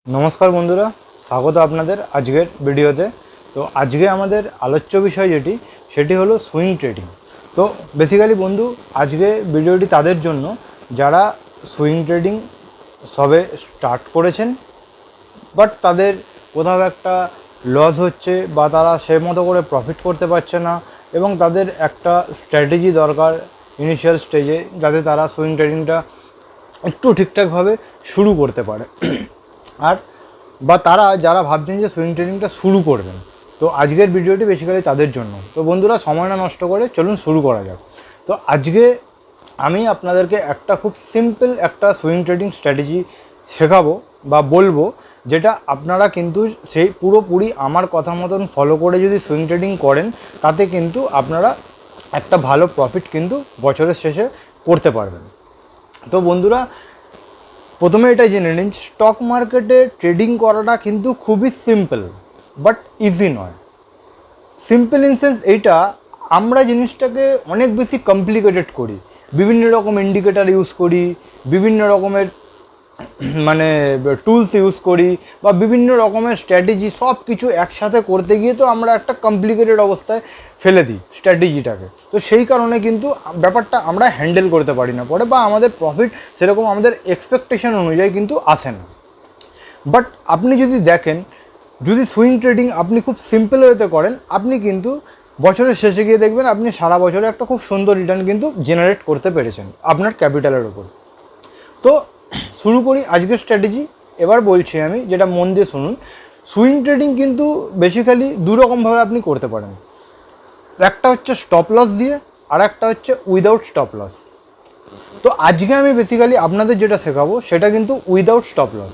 नमस्कार बंधुरा स्वागत आपनादेर आजकेर भिडियोते। तो आजके आमादेर आलोच्य विषय जेटी सेटी हलो सुइंग ट्रेडिंग। तो बेसिकली बंधु आजके भिडियोटी तादेर जोन्नो जारा सुइंग ट्रेडिंग सबे स्टार्ट करेछेन बाट तादेर कोथाओ एकटा लस होच्छे बा तारा सेई मतो करे प्रफिट करते पारछे ना एबं तादेर एकटा स्ट्रैटेजी दरकार इनिशियल स्टेजे जाते तारा सुइंग ट्रेडिंगटा एकटु ठीकठाक भावे शुरू करते पारे और बा तारा जारा भाबछेन जे सुइंग ट्रेडिंगटा शुरू करबेन। तो आजकेर भिडियोटी बेसिकली तादेर जोन्नो। तो बंधुरा समय ना नष्ट करे चलुन शुरू करा जाक। तो आजके आमी आपनादेरके एकटा खूब सिम्पल एकटा सुइंग ट्रेडिंग स्ट्रैटेजी शेखाबो बा बोलबो जेटा आपनारा किन्तु सेई पुरोपुरि आमार कथा मतन फलो करे जोदि सुइंग ट्रेडिंग करेन ताते किन्तु आपनारा एकटा भालो प्रफिट किन्तु बछरेर शेषे करते पारबेन। तो बंधुरा प्रथमे এটা জেনে নিন স্টক মার্কেটে ট্রেডিং করাটা কিন্তু খুবই সিম্পল বাট ইজি নয়। সিম্পল ইন সেন্স এইটা আমরা জিনিসটাকে অনেক বেশি কমপ্লিকেটেড করি, বিভিন্ন রকম ইন্ডিকেটর ইউজ করি, বিভিন্ন রকমের মানে টুলস ইউজ করি বা বিভিন্ন রকমের স্ট্র্যাটেজি সব কিছু একসাথে করতে গিয়ে তো আমরা একটা কমপ্লিকেটেড অবস্থায় ফেলে দিই স্ট্র্যাটেজিটাকে। তো সেই কারণে কিন্তু ব্যাপারটা আমরা হ্যান্ডেল করতে পারি না পরে বা আমাদের প্রফিট সেরকম আমাদের এক্সপেকটেশন অনুযায়ী কিন্তু আসে না। বাট আপনি যদি দেখেন যদি সুইং ট্রেডিং আপনি খুব সিম্পল ওয়েতে করেন আপনি কিন্তু বছরের শেষে গিয়ে দেখবেন আপনি সারা বছরে একটা খুব সুন্দর রিটার্ন কিন্তু জেনারেট করতে পেরেছেন আপনার ক্যাপিটালের ওপর। তো শুরু করি আজকের স্ট্র্যাটেজি। এবার বলছি আমি যেটা মন দিয়ে শুনুন। সুইং ট্রেডিং কিন্তু বেসিক্যালি দু রকমভাবে আপনি করতে পারেন, একটা হচ্ছে স্টপ লস দিয়ে আর একটা হচ্ছে উইদাউট স্টপ লস। তো আজকে আমি বেসিক্যালি আপনাদের যেটা শেখাবো সেটা কিন্তু উইদাউট স্টপ লস।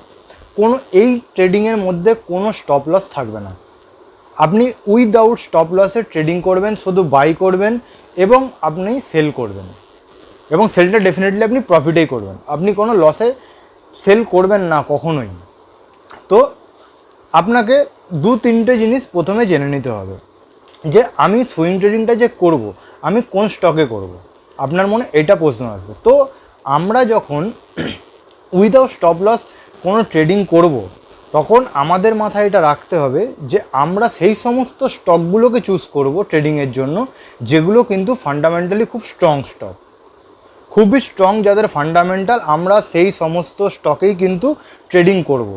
কোনো এই ট্রেডিংয়ের মধ্যে কোনো স্টপ লস থাকবে না। আপনি উইদাউট স্টপ লসে ট্রেডিং করবেন, শুধু বাই করবেন এবং আপনি সেল করবেন এবং সেলটা ডেফিনেটলি আপনি প্রফিটেই করবেন, আপনি কোনো লসে সেল করবেন না কখনোই। তো আপনাকে দু তিনটে জিনিস প্রথমে জেনে নিতে হবে যে আমি সুইং ট্রেডিংটা যে করব আমি কোন স্টকে করব। আপনার মনে এটা প্রশ্ন আসবে। তো আমরা যখন উইদাউট স্টপ লস কোনো ট্রেডিং করব তখন আমাদের মাথায় এটা রাখতে হবে যে আমরা সেই সমস্ত স্টকগুলোকে চুজ করব ট্রেডিংয়ের জন্য যেগুলো কিন্তু ফান্ডামেন্টালি খুব স্ট্রং স্টক, খুবই স্ট্রং, যাদের ফান্ডামেন্টাল আমরা সেই সমস্ত স্টকেই কিন্তু ট্রেডিং করব।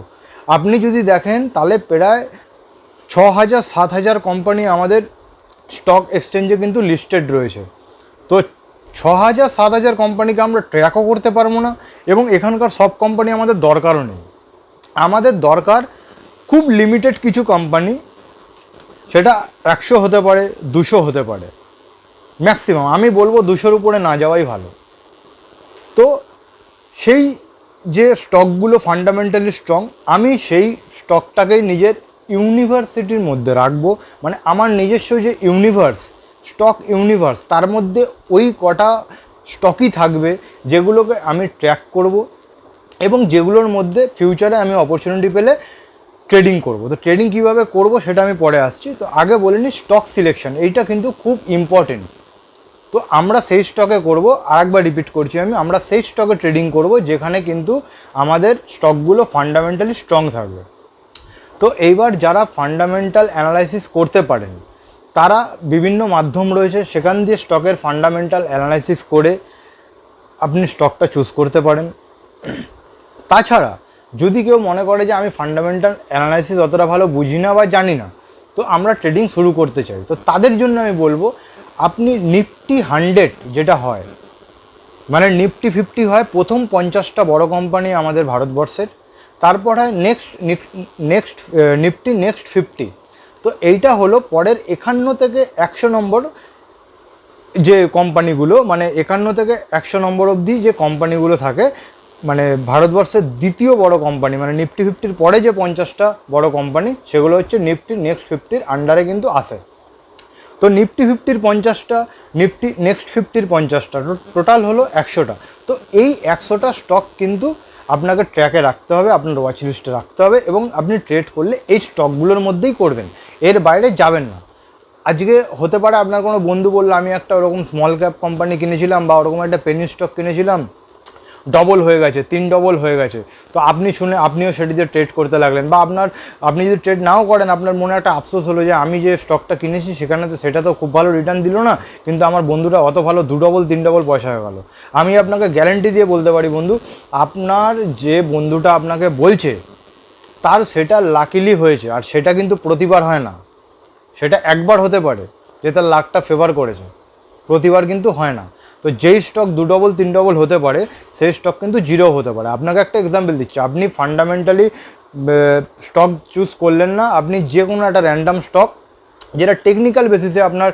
আপনি যদি দেখেন তাহলে প্রায় 6000-7000 কোম্পানি আমাদের স্টক এক্সচেঞ্জে কিন্তু লিস্টেড রয়েছে। তো 6000-7000 কোম্পানিকে আমরা ট্র্যাকও করতে পারবো না এবং এখানকার সব কোম্পানি আমাদের দরকারও নেই। আমাদের দরকার খুব লিমিটেড কিছু কোম্পানি, সেটা 100 হতে পারে, 200 হতে পারে, ম্যাক্সিমাম আমি বলবো 200-র উপরে না যাওয়াই ভালো। তো সেই যে স্টকগুলো ফান্ডামেন্টালি স্ট্রং আমি সেই স্টকটাকেই নিজের ইউনিভার্সিটির মধ্যে রাখবো, মানে আমার নিজস্ব যে ইউনিভার্স স্টক ইউনিভার্স তার মধ্যে ওই কটা স্টকই থাকবে যেগুলোকে আমি ট্র্যাক করব এবং যেগুলোর মধ্যে ফিউচারে আমি অপরচুনিটি পেলে ট্রেডিং করব। তো ট্রেডিং কীভাবে করব সেটা আমি পরে আসছি। তো আগে বলে নিই স্টক সিলেকশন, এইটা কিন্তু খুব ইম্পর্টেন্ট। তো আমরা সেই স্টকে করব, আরেকবার রিপিট করছি আমরা সেই স্টকে ট্রেডিং করব যেখানে কিন্তু আমাদের স্টকগুলো ফান্ডামেন্টালি স্ট্রং থাকবে। তো এইবার যারা ফান্ডামেন্টাল অ্যানালাইসিস করতে পারেন তারা বিভিন্ন মাধ্যম রয়েছে, সেখান দিয়ে স্টকের ফান্ডামেন্টাল অ্যানালাইসিস করে আপনি স্টকটা চুজ করতে পারেন। তাছাড়া যদি কেউ মনে করে যে আমি ফান্ডামেন্টাল অ্যানালাইসিস অতটা ভালো বুঝি না বা জানি না, তো আমরা ট্রেডিং শুরু করতে চাই, তো তাদের জন্য আমি বলবো আপনি নিফটি 100 যেটা হয় মানে নিফটি 50 হয় প্রথম 50টা বড় কোম্পানি আমাদের ভারতবর্ষের, তারপর হয় নেক্সট নিফটি নেক্সট 50। তো এইটা হলো পরের 51 থেকে 100 নম্বর যে কোম্পানিগুলো, মানে 51 থেকে 100 নম্বর অবধি যে কোম্পানিগুলো থাকে, মানে ভারতবর্ষের দ্বিতীয় বড় কোম্পানি, মানে নিফটি 50-র পরে যে 50টা বড় কোম্পানি সেগুলো হচ্ছে নিফটি নেক্সট 50-র আন্ডারে কিন্তু আসে। তো নিফটি 50-র 50টা, নিফটি নেক্সট 50-র 50টা, টোটাল হলো 100টা। তো এই 100টা স্টক কিন্তু আপনাকে ট্র্যাকে রাখতে হবে, আপনার ওয়াচ লিস্টে রাখতে হবে এবং আপনি ট্রেড করলে এই স্টকগুলোর মধ্যেই করবেন, এর বাইরে যাবেন না। আজকে হতে পারে আপনার কোনো বন্ধু বললো আমি একটা ওরকম স্মল ক্যাপ কোম্পানি কিনেছিলাম বা ওরকম একটা পেনি স্টক কিনেছিলাম, ডবল হয়ে গেছে, 3 ডবল হয়ে গেছে, তো আপনি শুনে আপনিও সেটিতে ট্রেড করতে লাগলেন, বা আপনি যদি ট্রেড নাও করেন আপনার মনে একটা আফসোস হলো যে আমি যে স্টকটা কিনেছি সেখানে তো সেটা তো খুব ভালো রিটার্ন দিল না, কিন্তু আমার বন্ধুরা অত ভালো 2 ডবল 3 ডবল পয়সা হয়ে গেল। আমি আপনাকে গ্যারেন্টি দিয়ে বলতে পারি বন্ধু, আপনার যে বন্ধুটা আপনাকে বলছে তার সেটা লাকিলি হয়েছে, আর সেটা কিন্তু প্রতিবার হয় না, সেটা একবার হতে পারে যে তার লাকটা ফেভার করেছে, প্রতিবার কিন্তু হয় না। তো যেই স্টক 2 ডবল 3 ডবল হতে পারে সেই স্টক কিন্তু 0 হতে পারে। আপনাকে একটা এক্সাম্পল দিচ্ছি, আপনি ফান্ডামেন্টালি স্টক চুজ করলেন না, আপনি যে কোনো একটা র্যান্ডাম স্টক যেটা টেকনিক্যাল বেসিসে আপনার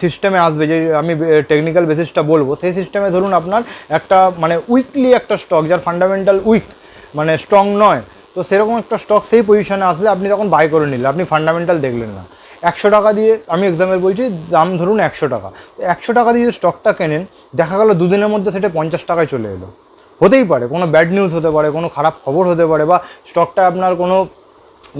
সিস্টেমে আসবে, যে আমি টেকনিক্যাল বেসিসটা বলবো, সেই সিস্টেমে ধরুন আপনার একটা মানে উইকলি একটা স্টক যার ফান্ডামেন্টাল উইক মানে স্ট্রং নয়, তো সেরকম একটা স্টক সেই পজিশনে আসলে আপনি তখন বাই করে নিলেন, আপনি ফান্ডামেন্টাল দেখলেন না। 100 টাকা দিয়ে, আমি এক্সাম্পল বলছি, দাম ধরুন 100 টাকা, তো 100 টাকা দিয়ে স্টকটা কেনেন, দেখা গেল দুদিনের মধ্যে সেটা 50 টাকায় চলে এলো। হতেই পারে, কোনো ব্যাড নিউজ হতে পারে, কোনো খারাপ খবর হতে পারে, বা স্টকটা আপনার কোনো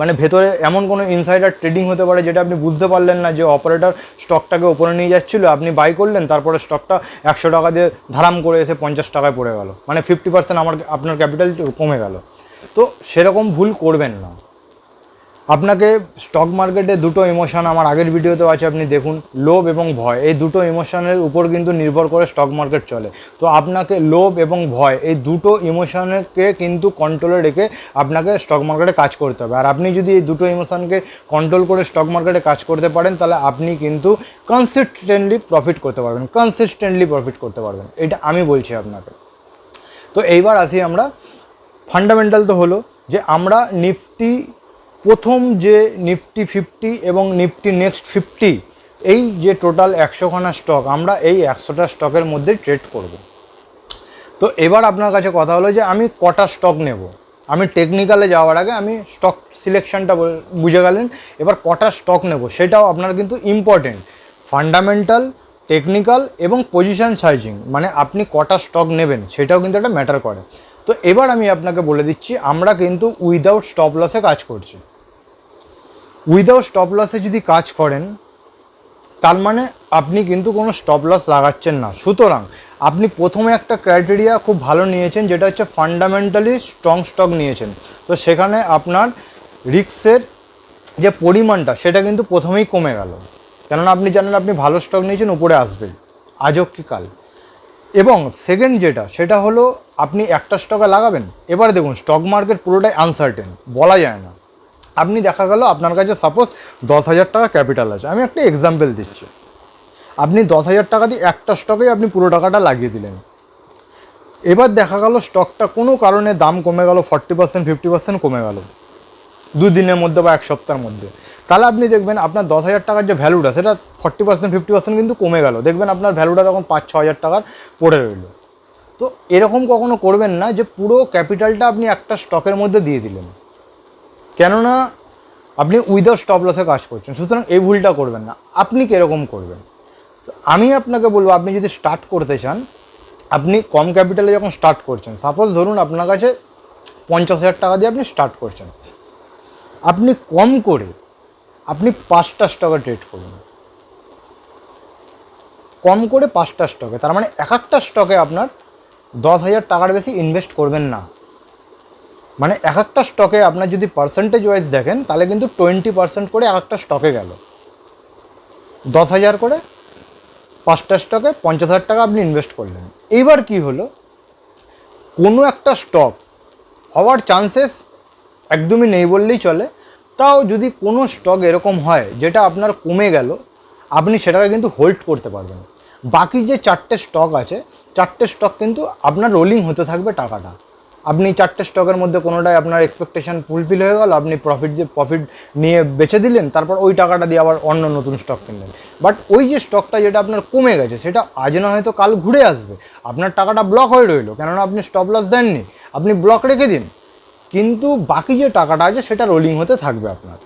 মানে ভেতরে এমন কোনো ইনসাইডার ট্রেডিং হতে পারে যেটা আপনি বুঝতে পারলেন না, যে অপারেটর স্টকটাকে ওপরে নিয়ে যাচ্ছিলো, আপনি বাই করলেন, তারপরে স্টকটা 100 টাকা দিয়ে ধারাম করে এসে 50 টাকায় পড়ে গেল, মানে 50% আপনার ক্যাপিটাল কমে গেল। তো সেরকম ভুল করবেন না। আপনাকে স্টক মার্কেটে দুটো ইমোশন আমার আগের ভিডিওতেও আছে, আপনি দেখুন, লোভ এবং ভয়, এই দুটো ইমোশনের উপর কিন্তু নির্ভর করে স্টক মার্কেট চলে। তো আপনাকে লোভ এবং ভয় এই দুটো ইমোশনকে কিন্তু কন্ট্রোলে রেখে আপনাকে স্টক মার্কেটে কাজ করতে হবে। আর আপনি যদি এই দুটো ইমোশনকে কন্ট্রোল করে স্টক মার্কেটে কাজ করতে পারেন, তাহলে আপনি কিন্তু কনসিস্টেন্টলি প্রফিট করতে পারবেন, এটা আমি বলছি আপনাকে। তো এইবার আসি আমরা, ফান্ডামেন্টাল তো হলো যে আমরা নিফটি প্রথম যে নিফটি 50 এবং নিফটি নেক্সট 50, এই যে টোটাল 100খানা স্টক, আমরা এই 100টা স্টকের মধ্যে ট্রেড করব। তো এবার আপনার কাছে কথা হলো যে আমি কটা স্টক নেব। আমি টেকনিক্যালে যাওয়ার আগে আমি স্টক সিলেকশনটা বুঝে গেলেন, এবার কটা স্টক নেব সেটাও আপনার কিন্তু ইম্পর্টেন্ট। ফান্ডামেন্টাল, টেকনিক্যাল এবং পজিশন সাইজিং, মানে আপনি কটা স্টক নেবেন সেটাও কিন্তু একটা ম্যাটার করে। তো এবার আমি আপনাকে বলে দিচ্ছি, আমরা কিন্তু উইদাউট স্টপ লসে কাজ করছি। উইদাউট স্টপ লসে যদি কাজ করেন তার মানে আপনি কিন্তু কোনো স্টপ লস লাগাচ্ছেন না। সুতরাং আপনি প্রথমে একটা ক্রাইটেরিয়া খুব ভালো নিয়েছেন, যেটা হচ্ছে ফান্ডামেন্টালি স্ট্রং স্টক নিয়েছেন। তো সেখানে আপনার রিস্কের যে পরিমাণটা সেটা কিন্তু প্রথমেই কমে গেল, কেননা আপনি জানেন আপনি ভালো স্টক নিয়েছেন, উপরে আসবে আজ হোক কি কাল। এবং সেকেন্ড যেটা, সেটা হলো আপনি একটা স্টকে লাগাবেন। এবার দেখুন, স্টক মার্কেট পুরোটাই আনসার্টেন, বলা যায় না। আপনি দেখা গেল আপনার কাছে সাপোজ 10,000 টাকা ক্যাপিটাল আছে, আমি একটা এক্সাম্পল দিচ্ছি, আপনি 10,000 টাকা দিয়ে একটা স্টকেই আপনি পুরো টাকাটা লাগিয়ে দিলেন। এবার দেখা গেল স্টকটা কোনো কারণে দাম কমে গেল, 40% 50% কমে গেল দুদিনের মধ্যে বা এক সপ্তাহের মধ্যে, তাহলে আপনি দেখবেন আপনার 10,000 টাকার যে ভ্যালুটা সেটা 40% 50% কিন্তু কমে গেল, দেখবেন আপনার ভ্যালুটা তখন 5-6 হাজার টাকার পড়ে রইল। তো এরকম কখনো করবেন না যে পুরো ক্যাপিটালটা আপনি একটা স্টকের মধ্যে দিয়ে দিলেন, কেননা আপনি উইদাউট স্টপ লসে কাজ করছেন। সুতরাং এই ভুলটা করবেন না। আপনি কীরকম করবেন, তো আমি আপনাকে বলবো, আপনি যদি স্টার্ট করতে চান, আপনি কম ক্যাপিটালে যখন স্টার্ট করছেন, সাপোজ ধরুন আপনার কাছে 50,000 টাকা দিয়ে আপনি স্টার্ট করছেন, আপনি কম করে আপনি 5টা স্টকে ট্রেড করুন, কম করে 5টা স্টকে, তার মানে এক একটা স্টকে আপনার 10,000 টাকার বেশি ইনভেস্ট করবেন না। মানে এক একটা স্টকে আপনার যদি পার্সেন্টেজ ওয়াইজ দেখেন, তাহলে কিন্তু 20% করে এক একটা স্টকে গেল। 10,000 করে 5টা স্টকে 50,000 টাকা আপনি ইনভেস্ট করলেন। এইবার কি হলো, কোনো একটা স্টক হওয়ার চান্সেস একদমই নেই বললেই চলে, তাও যদি কোনো স্টক এরকম হয় যেটা আপনার কমে গেল, আপনি সেটাকে কিন্তু হোল্ড করতে পারবেন। বাকি যে 4টে স্টক আছে, 4টে স্টক কিন্তু আপনার রোলিং হতে থাকবে টাকাটা। আপনি 4টে স্টকের মধ্যে কোনোটাই আপনার এক্সপেকটেশন ফুলফিল হয়ে গেল, আপনি প্রফিট নিয়ে বেচে দিলেন, তারপর ওই টাকাটা দিয়ে আবার অন্য নতুন স্টক কিনলেন। বাট ওই যে স্টকটা যেটা আপনার কমে গেছে, সেটা আজ না হয়তো কাল ঘুরে আসবে, আপনার টাকাটা ব্লক হয়ে রইলো, কেননা আপনি স্টপ লস দেননি, আপনি ব্লক রেখে দিন, কিন্তু বাকি যে টাকাটা আছে সেটা রোলিং হতে থাকবে আপনার।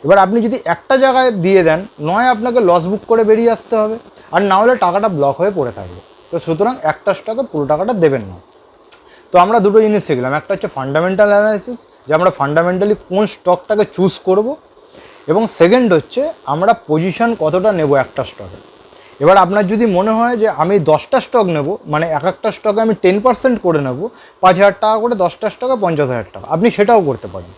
এবার আপনি যদি একটা জায়গায় দিয়ে দেন, নয় আপনাকে লস বুক করে বেরিয়ে আসতে হবে, আর না হলে টাকাটা ব্লক হয়ে পড়ে থাকবে। তো সুতরাং একটা স্টকে পুরো টাকাটা দেবেন না। তো আমরা দুটো জিনিস শিখলাম, একটা হচ্ছে ফান্ডামেন্টাল অ্যানালাইসিস, যে আমরা ফান্ডামেন্টালি কোন স্টকটাকে চুজ করব, এবং সেকেন্ড হচ্ছে আমরা পজিশন কতটা নেব একটা স্টকে। এবার আপনার যদি মনে হয় যে আমি 10টা স্টক নেব, মানে এক একটা স্টকে আমি 10% করে নেব, 5,000 টাকা করে 10টা স্টকে 50,000 টাকা, আপনি সেটাও করতে পারেন।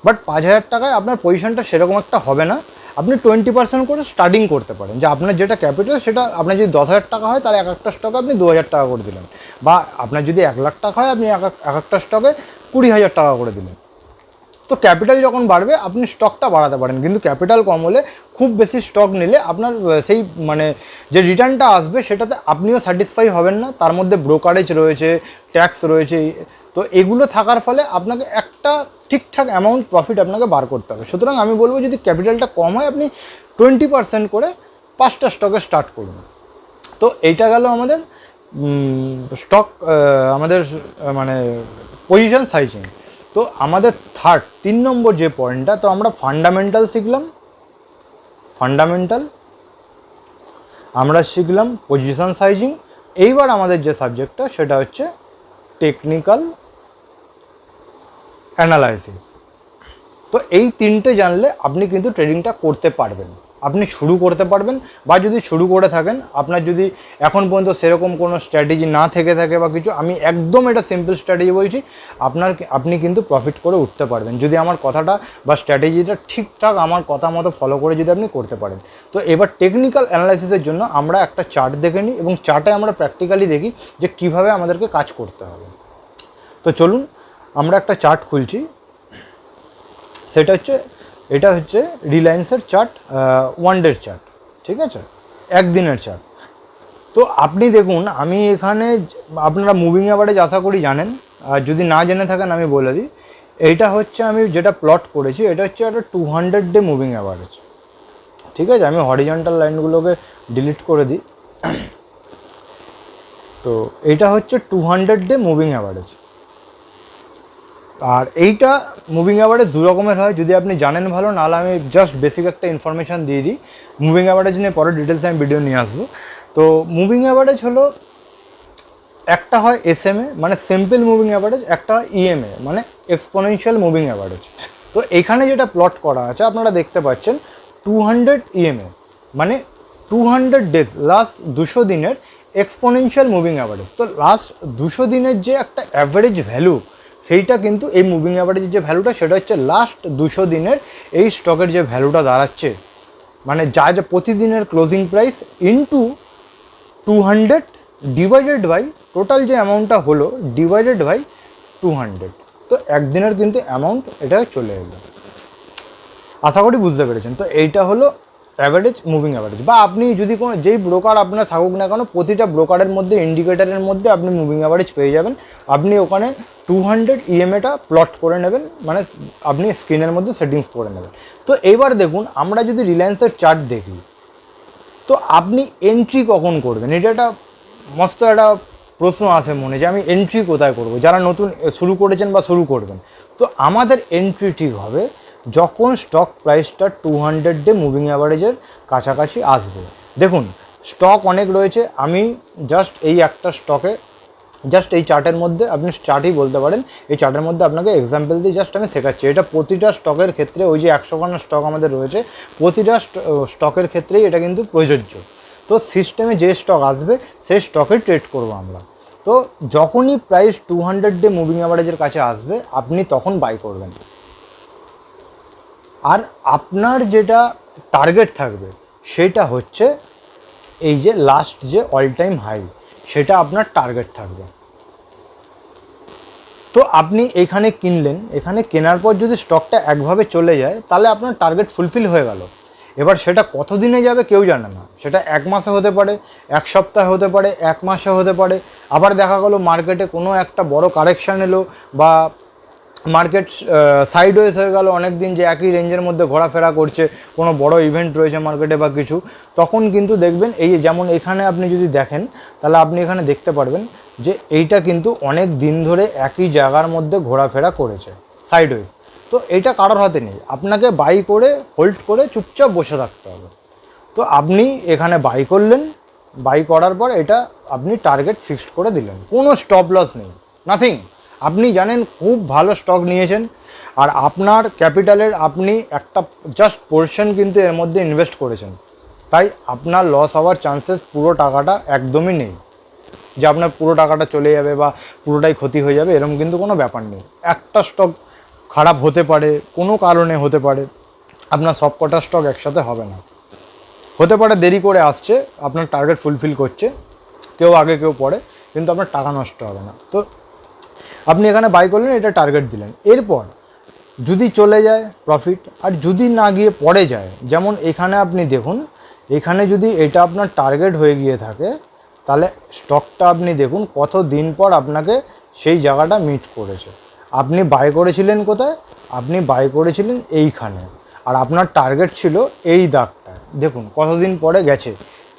বাট 5,000 টাকায় আপনার পজিশনটা সেরকম একটা হবে না। আপনি 20% করে স্টার্টিং করতে পারেন, যে আপনার যেটা ক্যাপিটাল সেটা আপনার যদি 10,000 টাকা হয় তাহলে এক একটা স্টকে আপনি 2,000 টাকা করে দিলেন, বা আপনার যদি 1,00,000 টাকা হয় আপনি এক একটা স্টকে 20,000 টাকা করে দিলেন। তো ক্যাপিটাল যখন বাড়বে আপনি স্টকটা বাড়াতে পারেন, কিন্তু ক্যাপিটাল কম হলে খুব বেশি স্টক নিলে আপনার সেই মানে যে রিটার্নটা আসবে সেটাতে আপনিও স্যাটিসফাই হবেন না। তার মধ্যে ব্রোকারেজ রয়েছে, ট্যাক্স রয়েছে, তো এগুলো থাকার ফলে আপনাকে একটা ঠিকঠাক অ্যামাউন্ট প্রফিট আপনাকে বার করতে হবে। সুতরাং আমি বলবো যদি ক্যাপিটালটা কম হয় আপনি 20% করে 5টা স্টকে স্টার্ট করুন। তো এইটা গেল আমাদের স্টক, আমাদের মানে পজিশন সাইজিং। তো আমাদের 3 নম্বর যে পয়েন্টটা, তো আমরা ফান্ডামেন্টাল শিখলাম, আমরা শিখলাম পজিশন সাইজিং। এইবার আমাদের যে সাবজেক্টটা সেটা হচ্ছে টেকনিক্যাল অ্যানালাইসিস। তো এই 3টে জানলে আপনি কিন্তু ট্রেডিংটা করতে পারবেন, আপনি শুরু করতে পারবেন। বা যদি শুরু করে থাকেন, আপনার যদি এখন পর্যন্ত সেরকম কোনো স্ট্র্যাটেজি না থেকে থাকে বা কিছু, আমি একদম এটা সিম্পল স্ট্র্যাটেজি বলছি, আপনি কিন্তু প্রফিট করে উঠতে পারবেন যদি আমার কথাটা বা স্ট্র্যাটেজিটা ঠিকঠাক আমার কথা মতো ফলো করে যদি আপনি করতে পারেন। তো এবার টেকনিক্যাল অ্যানালাইসিসের জন্য আমরা একটা চার্ট দেখে নিই, এবং চার্টে আমরা প্র্যাকটিক্যালি দেখি যে কিভাবে আমাদেরকে কাজ করতে হবে। তো চলুন আমরা একটা চার্ট খুলছি, এটা হচ্ছে রিলায়েন্সের চার্ট, ওয়ান ডের চার্ট, ঠিক আছে, একদিনের চার্ট। তো আপনি দেখুন, আমি এখানে, আপনারা মুভিং অ্যাভারেজ আশা করি জানেন, আর যদি না জেনে থাকেন আমি বলে দিই, এইটা হচ্ছে আমি যেটা প্লট করেছি, এটা হচ্ছে একটা 200 ডে মুভিং অ্যাভারেজ, ঠিক আছে। আমি হরিজন্টাল লাইনগুলোকে ডিলিট করে দিই। তো এইটা হচ্ছে 200 ডে মুভিং অ্যাভারেজ। আর এইটা মুভিং অ্যাভারেজ দু রকমের হয়, যদি আপনি জানেন ভালো, নাহলে আমি জাস্ট বেসিক একটা ইনফরমেশান দিয়ে দিই। মুভিং অ্যাভারেজ নিয়ে পরে ডিটেলসে আমি ভিডিও নিয়ে আসবো। তো মুভিং অ্যাভারেজ হলো, একটা হয় এসএমএ মানে সিম্পল মুভিং অ্যাভারেজ, একটা হয় ইএমএ মানে এক্সপোনেনশিয়াল মুভিং অ্যাভারেজ। তো এখানে যেটা প্লট করা আছে আপনারা দেখতে পাচ্ছেন 200 ইএমএ মানে 200 ডেজ, লাস্ট 200 দিনের এক্সপোনেনশিয়াল মুভিং অ্যাভারেজ। তো লাস্ট 200 দিনের যে একটা অ্যাভারেজ ভ্যালু, সেইটা কিন্তু এই মুভিং অ্যাভারেজের যে ভ্যালুটা সেটা হচ্ছে লাস্ট 200 দিনের এই স্টকের যে ভ্যালুটা দাঁড়াচ্ছে, মানে যা প্রতিদিনের closing price into 200 divided by total যে অ্যামাউন্টটা হলো ডিভাইডেড বাই 200। তো একদিনের কিন্তু অ্যামাউন্ট এটা চলে এলো। আশা করি বুঝতে পেরেছেন। তো এইটা হলো অ্যাভারেজ মুভিং অ্যাভারেজ। বা আপনি যদি কোনো যেই ব্রোকার আপনার থাকুক না কেন, প্রতিটা ব্রোকারের মধ্যে ইন্ডিকেটারের মধ্যে আপনি মুভিং অ্যাভারেজ পেয়ে যাবেন। আপনি ওখানে 200 ইএমএটা প্লট করে নেবেন, মানে আপনি স্ক্রিনের মধ্যে সেটিংস করে নেবেন। তো এইবার দেখুন, আমরা যদি রিলায়েন্সের চার্ট দেখি, তো আপনি এন্ট্রি কখন করবেন, এটা একটা মস্ত একটা প্রশ্ন আসে মনে, যে আমি এন্ট্রি কোথায় করব, যারা নতুন শুরু করেছেন বা শুরু করবেন। তো আমাদের এন্ট্রি ঠিক হবে যখন স্টক প্রাইসটা 200 ডে মুভিং অ্যাভারেজের কাছাকাছি আসবে। দেখুন স্টক অনেক রয়েছে, আমি জাস্ট এই একটা স্টকে, জাস্ট এই চার্টের মধ্যে, আপনি চার্টই বলতে পারেন, এই চার্টের মধ্যে আপনাকে এক্সাম্পল দিয়ে জাস্ট আমি শেখাচ্ছি। এটা প্রতিটা স্টকের ক্ষেত্রে, ওই যে 100খানা স্টক আমাদের রয়েছে, প্রতিটা স্টকের ক্ষেত্রেই এটা কিন্তু প্রযোজ্য। তো সিস্টেমে যে স্টক আসবে সেই স্টকে ট্রেড করব আমরা। তো যখনই প্রাইস 200 ডে মুভিং অ্যাভারেজের কাছে আসবে আপনি তখন বাই করবেন। আর আপনার যেটা টার্গেট থাকবে সেটা হচ্ছে এই যে লাস্ট যে অল টাইম হাই, সেটা আপনার টার্গেট থাকবে। তো আপনি এখানে কিনলেন, এখানে কেনার পর যদি স্টকটা একভাবে চলে যায় তাহলে আপনার টার্গেট ফুলফিল হয়ে গেল। এবার সেটা কত দিনে যাবে কেউ জানে না, সেটা 1 মাসে হতে পারে, 1 সপ্তাহে হতে পারে, 1 মাসে হতে পারে। আবার দেখা গেলো মার্কেটে কোনো একটা বড় কারেকশান এলো, বা মার্কেট সাইডওয়েজ হয়ে গেল অনেক দিন, যে একই রেঞ্জের মধ্যে ঘোরাফেরা করছে, কোনো বড় ইভেন্ট রয়েছে মার্কেটে বা কিছু, তখন কিন্তু দেখবেন এই যেমন এখানে আপনি যদি দেখেন তাহলে আপনি এখানে দেখতে পারবেন যে এইটা কিন্তু অনেক দিন ধরে একই জায়গার মধ্যে ঘোরাফেরা করেছে সাইডওয়েজ। তো এইটা কারোর হাতে নেই, আপনাকে বাই করে হোল্ড করে চুপচাপ বসে থাকতে হবে। তো আপনি এখানে বাই করলেন, বাই করার পর এটা আপনি টার্গেট ফিক্সড করে দিলেন, কোনো স্টপ লস নেই, নাথিং। আপনি জানেন খুব ভালো স্টক নিয়েছেন, আর আপনার ক্যাপিটালের আপনি একটা জাস্ট পোর্শন কিন্তু এর মধ্যে ইনভেস্ট করেছেন, তাই আপনার লস হওয়ার চান্সেস পুরো টাকাটা একদমই নেই, যে আপনার পুরো টাকাটা চলে যাবে বা পুরোটাই ক্ষতি হয়ে যাবে, এরকম কিন্তু কোনো ব্যাপার নেই। একটা স্টক খারাপ হতে পারে, কোনো কারণে হতে পারে, আপনার সব কটা স্টক একসাথে হবে না। হতে পারে দেরি করে আসছে, আপনার টার্গেট ফুলফিল করছে, কেউ আগে কেউ পরে, কিন্তু আপনার টাকা নষ্ট হবে না। তো আপনি এখানে বাই করলেন, এটা টার্গেট দিলেন, এরপর যদি চলে যায় প্রফিট, আর যদি না গিয়ে পড়ে যায়, যেমন এখানে আপনি দেখুন, এখানে যদি এটা আপনার টার্গেট হয়ে গিয়ে থাকে, তাহলে স্টকটা আপনি দেখুন কত দিন পর আপনাকে সেই জায়গাটা মিট করেছে। আপনি বাই করেছিলেন কোথায়? আপনি বাই করেছিলেন এইখানে, আর আপনার টার্গেট ছিল এই দাগটা। দেখুন কতদিন পরে গেছে,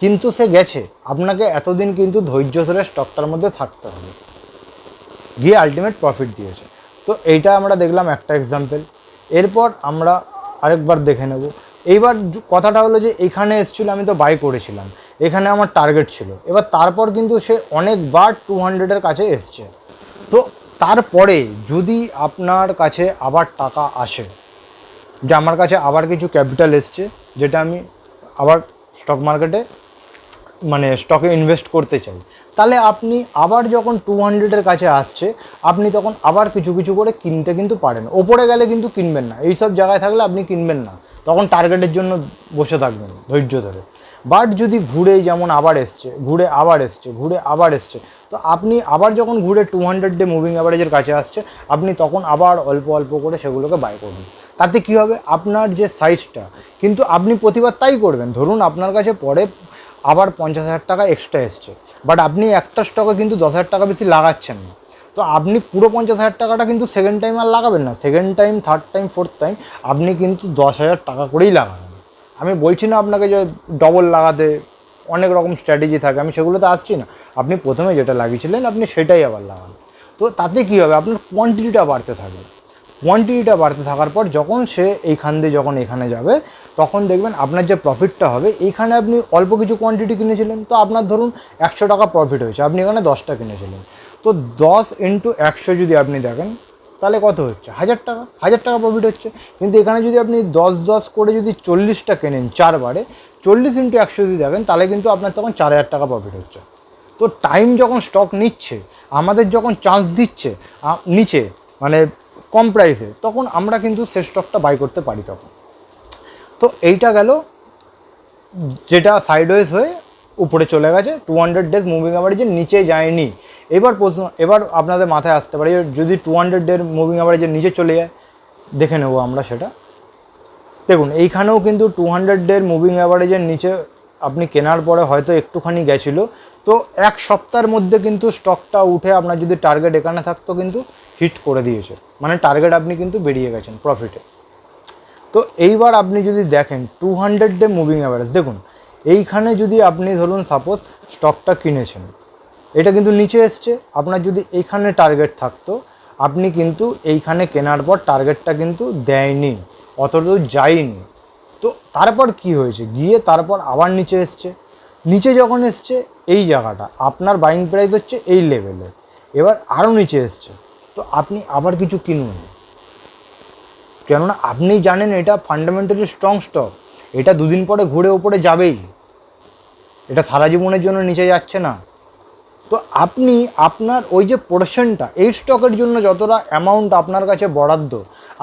কিন্তু সে গেছে, আপনাকে এতদিন কিন্তু ধৈর্য ধরে স্টকটার মধ্যে থাকতে হবে, গিয়ে আলটিমেট প্রফিট দিয়েছে। তো এইটা আমরা দেখলাম একটা এক্সাম্পল। এরপর আমরা আরেকবার দেখে নেব। এইবার কথাটা হলো যে এখানে এসেছিলো, আমি তো বাই করেছিলাম, এখানে আমার টার্গেট ছিল, এবার তারপর কিন্তু সে অনেকবার 200-এর কাছে এসছে। তো তারপরে যদি আপনার কাছে আবার টাকা আসে, যে আমার কাছে আবার কিছু ক্যাপিটাল এসছে, যেটা আমি আবার স্টক মার্কেটে মানে স্টকে ইনভেস্ট করতে চাই, তাহলে আপনি আবার যখন 200-এর কাছে আসছে, আপনি তখন আবার কিছু কিছু করে কিনতে কিন্তু পারেন। ওপরে গেলে কিন্তু কিনবেন না, এইসব জায়গায় থাকলে আপনি কিনবেন না, তখন টার্গেটের জন্য বসে থাকবেন ধৈর্য ধরে। বাট যদি ঘুরে যেমন আবার এসছে, ঘুরে আবার এসছে, ঘুরে আবার এসছে, তো আপনি আবার যখন ঘুরে 200-ডে মুভিং অ্যাভারেজের কাছে আসছে, আপনি তখন আবার অল্প অল্প করে সেগুলোকে বাই করবেন। তাতে কী হবে, আপনার যে সাইজটা, কিন্তু আপনি প্রতিবার তাই করবেন। ধরুন আপনার কাছে পরে আবার 50,000 টাকা এক্সট্রা এসছে, বাট আপনি একটা স্টকে কিন্তু 10,000 টাকা বেশি লাগাচ্ছেন না, তো আপনি পুরো 50,000 টাকাটা কিন্তু সেকেন্ড টাইম আর লাগাবেন না। Second time, third time, fourth time আপনি কিন্তু 10,000 টাকা করেই লাগাবেন। আমি বলছি না আপনাকে যে ডবল লাগাতে, অনেক রকম স্ট্র্যাটেজি থাকে, আমি সেগুলোতে আসছি না। আপনি প্রথমে যেটা লাগিয়েছিলেন আপনি সেটাই আবার লাগান। তো তাতে কী হবে, আপনার কোয়ান্টিটিটা বাড়তে থাকবে। কোয়ান্টিটিটা বাড়তে থাকার পর যখন সে এইখান দিয়ে যখন এখানে যাবে, তখন দেখবেন আপনার যে প্রফিটটা হবে, এইখানে আপনি অল্প কিছু কোয়ান্টিটি কিনেছিলেন, তো আপনার ধরুন 100 টাকা প্রফিট হয়েছে, আপনি এখানে 10টা কিনেছিলেন, তো 10 × 100 যদি আপনি দেখেন, তাহলে কত হচ্ছে, 1000 টাকা, 1000 টাকা প্রফিট হচ্ছে। কিন্তু এখানে যদি আপনি 10 করে যদি 40টা কেনেন 4 বারে, 40 × 100 যদি দেখেন, তাহলে কিন্তু আপনার তখন 4000 টাকা প্রফিট হচ্ছে। তো টাইম যখন স্টক নিচ্ছে, আমাদের যখন চান্স দিচ্ছে নিচে মানে কম প্রাইসে, তখন আমরা কিন্তু সে স্টকটা বাই করতে পারি তখন। তো এইটা গেল যেটা সাইডওয়েজ হয়ে উপরে চলে গেছে, 200 ডেজ মুভিং অ্যাভারেজের নিচে যায়নি। এবার আপনাদের মাথায় আসতে পারে, যদি 200 ডের মুভিং অ্যাভারেজের নিচে চলে যায়, দেখে নেব আমরা সেটা। দেখুন এইখানেও কিন্তু 200 ডের মুভিং অ্যাভারেজের নিচে আপনি কেনার পরে হয়তো একটুখানি গেছিলো, তো এক সপ্তাহের মধ্যে কিন্তু স্টকটা উঠে আপনার যদি টার্গেট এখানে থাকতো কিন্তু হিট করে দিয়েছে, মানে টার্গেট আপনি কিন্তু বেরিয়ে গেছেন প্রফিটে। তো এইবার আপনি যদি দেখেন 200 ডে মুভিং অ্যাভারেজ, দেখুন এইখানে যদি আপনি ধরুন সাপোজ স্টকটা কিনেছেন, এটা কিন্তু নিচে এসছে, আপনার যদি এইখানে টার্গেট থাকতো, আপনি কিন্তু এইখানে কেনার পর টার্গেটটা কিন্তু দেয়নি, অতদূর যায়নি। তো তারপর কি হয়েছে, গিয়ে তারপর আবার নিচে এসছে, নিচে যখন এসছে এই জায়গাটা, আপনার বাইং প্রাইস হচ্ছে এই লেভেলে, এবার আরও নিচে এসছে, তো আপনি আবার কিছু কিনুন, কেননা আপনি জানেন এটা ফান্ডামেন্টালি স্ট্রং স্টক, এটা দুদিন পরে ঘুরে ওপরে যাবেই, এটা সারা জীবনের জন্য নিচে যাচ্ছে না। তো আপনি আপনার ওই যে পোর্শনটা এই স্টকের জন্য যতটা অ্যামাউন্ট আপনার কাছে বরাদ্দ,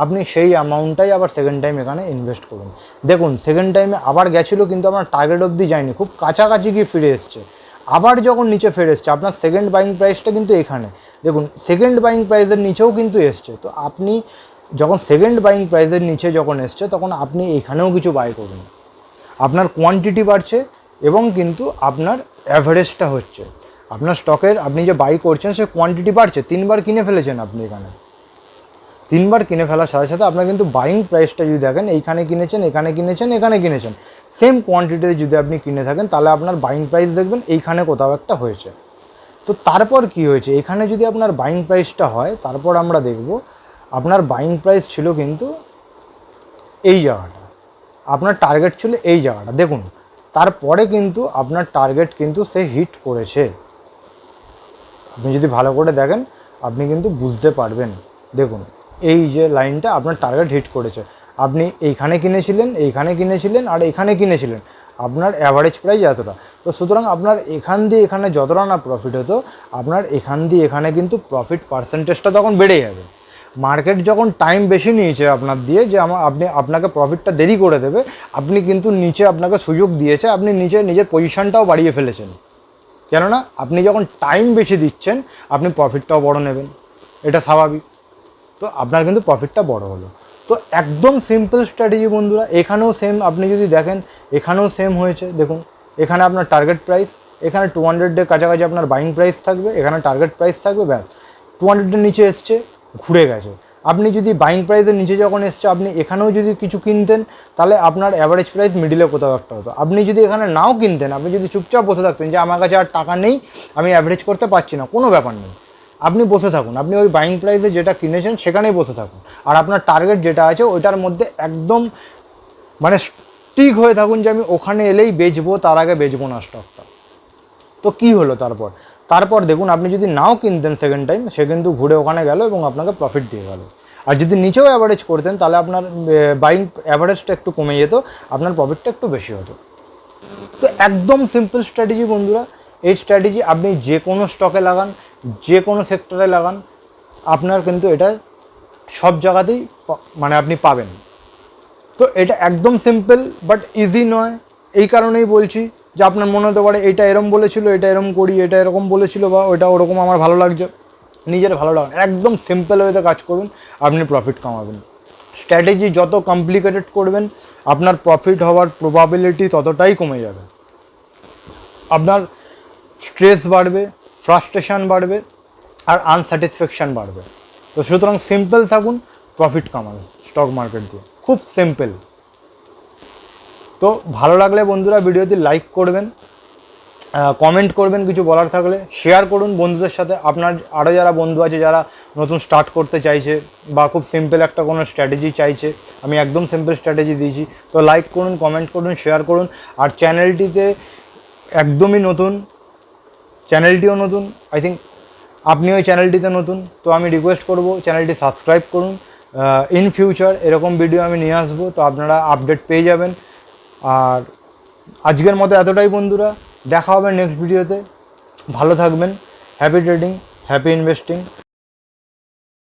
আপনি সেই অ্যামাউন্টটাই আবার সেকেন্ড টাইম এখানে ইনভেস্ট করুন। দেখুন সেকেন্ড টাইমে আবার গেছিলো, কিন্তু আপনার টার্গেট অবধি যায়নি, খুব কাছাকাছি গিয়ে ফিরে এসছে, আবার যখন নিচে ফিরে এসছে, আপনার সেকেন্ড বাইং প্রাইসটা কিন্তু এখানে, দেখুন সেকেন্ড বাইং প্রাইসের নিচেও কিন্তু এসছে। তো আপনি যখন সেকেন্ড বাইং প্রাইসের নিচে যখন এসছে, তখন আপনি এখানেও কিছু বাই করুন, আপনার কোয়ান্টিটি বাড়ছে এবং কিন্তু আপনার অ্যাভারেজটা হচ্ছে, আপনার স্টকের আপনি যে বাই করছেন সে কোয়ান্টিটি বাড়ছে, 3বার কিনে ফেলেছেন আপনি, এখানে 3বার কিনে ফেলার সাথে সাথে আপনার কিন্তু বাইং প্রাইসটা যদি দেখেন, এইখানে কিনেছেন, এখানে কিনেছেন, এখানে কিনেছেন, সেম কোয়ান্টিটিতে যদি আপনি কিনে থাকেন, তাহলে আপনার বাইং প্রাইস দেখবেন এইখানে কোথাও একটা হয়েছে। তো তারপর কি হয়েছে, এখানে যদি আপনার বাইং প্রাইসটা হয়, তারপর আমরা দেখব আপনার বাইং প্রাইস ছিল কিন্তু এই জায়গাটা, আপনার টার্গেট ছিল এই জায়গাটা, দেখুন তারপরে কিন্তু আপনার টার্গেট কিন্তু সে হিট করেছে। আপনি যদি ভালো করে দেখেন আপনি কিন্তু বুঝতে পারবেন, দেখুন এই যে লাইনটা আপনার টার্গেট হিট করেছে, আপনি এইখানে কিনেছিলেন আর এখানে কিনেছিলেন, আপনার অ্যাভারেজ প্রাইস এতটা। তো সুতরাং আপনার এখান দিয়ে এখানে যতটা না প্রফিট হতো, আপনার এখান দিয়ে এখানে কিন্তু প্রফিট পার্সেন্টেজটা তখন বেড়ে যাবে। মার্কেট যখন টাইম বেশি নিয়েছে আপনার দিয়ে যে আপনাকে প্রফিটটা দেরি করে দেবে, আপনি কিন্তু নিচে আপনাকে সুযোগ দিয়েছে, আপনি নিচে নিজের পজিশনটাও বাড়িয়ে ফেলেছেন। কেননা আপনি যখন টাইম বেশি দিচ্ছেন, আপনি প্রফিটটাও বড় নেবেন, এটা স্বাভাবিক। তো আপনার কিন্তু প্রফিটটা বড় হলো। তো একদম সিম্পল স্ট্র্যাটেজি বন্ধুরা, এখানেও সেম, আপনি যদি দেখেন এখানেও সেম হয়েছে। দেখুন এখানে আপনার টার্গেট প্রাইস, এখানে 200-এর কাছাকাছি আপনার বাইং প্রাইস থাকবে, এখানে টার্গেট প্রাইস থাকবে, ব্যাস 200-এর নিচে এসছে, ঘুরে গেছে। আপনি যদি বাইং প্রাইসের নিচে যখন এসছে, আপনি এখানেও যদি কিছু কিনতেন, তাহলে আপনার অ্যাভারেজ প্রাইস মিডিলে কোথাও একটা হতো। আপনি যদি এখানে নাও কিনতেন, আপনি যদি চুপচাপ বসে থাকতেন যে আমার কাছে আর টাকা নেই, আমি অ্যাভারেজ করতে পারছি না, কোনো ব্যাপার নেই, আপনি বসে থাকুন, আপনি ওই বাইং প্রাইসে যেটা কিনেছেন সেখানেই বসে থাকুন, আর আপনার টার্গেট যেটা আছে ওইটার মধ্যে একদম মানে স্টিক হয়ে থাকুন যে আমি ওখানে এলেই বেচবো, তার আগে বেচবো না স্টকটা। তো কী হলো তারপর দেখুন, আপনি যদি নাও কিনতেন সেকেন্ড টাইম, সে কিন্তু ঘুরে ওখানে গেল এবং আপনাকে প্রফিট দিয়ে গেল। আর যদি নিচেও অ্যাভারেজ করতেন, তাহলে আপনার বাইং অ্যাভারেজটা একটু কমে যেত, আপনার প্রফিটটা একটু বেশি হতো। তো একদম সিম্পল স্ট্র্যাটেজি বন্ধুরা, এই স্ট্র্যাটেজি আপনি যে কোনো স্টকে লাগান, যে কোনো সেক্টরে লাগান, আপনার কিন্তু এটা সব জায়গাতেই মানে আপনি পাবেন। তো এটা একদম সিম্পল বাট ইজি নয়, এই কারণেই বলছি যে আপনার মনে হতে পারে এটা এরম বলেছিল, এটা এরম করি, এটা এরকম বলেছিল, বা ওটা ওরকম আমার ভালো লাগছে, নিজের ভালো লাগে। একদম সিম্পল ওয়েতে কাজ করুন, আপনি প্রফিট কামাবেন। স্ট্র্যাটেজি যত কমপ্লিকেটেড করবেন, আপনার প্রফিট হওয়ার প্রবাবিলিটি ততটাই কমে যাবে, আপনার স্ট্রেস বাড়বে, ফ্রাস্ট্রেশন বাড়বে, আর আনস্যাটিসফ্যাকশান বাড়বে। তো সুতরাং সিম্পল থাকুন, প্রফিট কামান স্টক মার্কেট দিয়ে, খুব সিম্পল। তো ভালো লাগলে বন্ধুরা ভিডিওটি লাইক করবেন, কমেন্ট করবেন, কিছু বলার থাকলে শেয়ার করুন বন্ধুদের সাথে। আপনার আরও যারা বন্ধু আছে যারা নতুন স্টার্ট করতে চাইছে বা খুব সিম্পল একটা কোনো স্ট্র্যাটেজি চাইছে, আমি একদম সিম্পল স্ট্র্যাটেজি দিয়েছি। তো লাইক করুন, কমেন্ট করুন, শেয়ার করুন। আর চ্যানেলটিতে একদমই নতুন, চ্যানেলটিও নতুন, আই থিঙ্ক আপনি ওই চ্যানেলটিতে নতুন, তো আমি রিকোয়েস্ট করব চ্যানেলটি সাবস্ক্রাইব করুন। ইন ফিউচার এরকম ভিডিও আমি নিয়ে আসবো, তো আপনারা আপডেট পেয়ে যাবেন। আর আজকের মতো এতটাই বন্ধুরা, দেখা হবে নেক্সট ভিডিওতে। ভালো থাকবেন, হ্যাপি ট্রেডিং, হ্যাপি ইনভেস্টিং।